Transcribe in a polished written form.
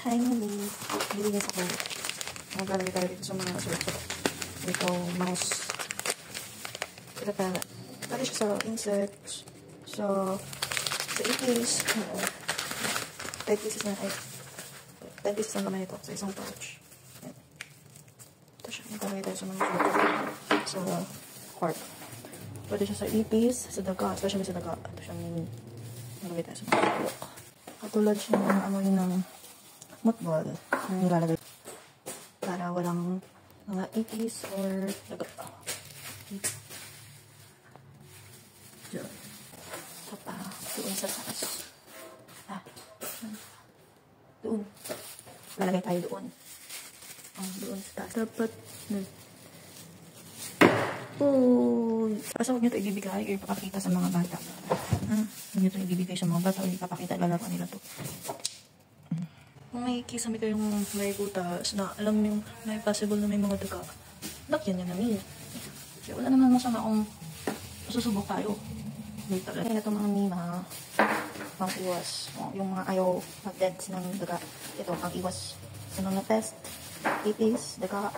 finally, bilinis ako. Maglalagay tayo dito sa mga sulat. Ito, mouse. Ito pala. Pwede siya sa insects. So, sa ipis. 10 pieces na. 10 pieces ang naman ito sa isang pouch. Yan. Ito siya. Maglalagay tayo sa mga sulat. Sa cork. Pwede siya sa ipis, sa daga. Especially sa daga. Ito siya maglalagay tayo sa mga sulat. Katulad siya ng amoy ng mutbol na nilalagay para walang mga ipis or daga. Diyan. Ito pa. Doon sa taas. Doon. Lalagay tayo doon. Doon sa taas. Dapat. Kasi huwag nyo ito ibibigay o ipapakita sa mga bata. Huwag nyo ito ibibigay sa mga bata o ipapakita. Lalaban nila ito. Kung may kisame kayong may butas na alam yung may possible na may mga daga, lakyan nyo namin. Kasi wala naman masama kung susubok tayo. Kaya ito mga mima, pang iwas. Yung mga ayaw mag-deads ng daga. Ito, pang iwas sa mga test, ipis, daga.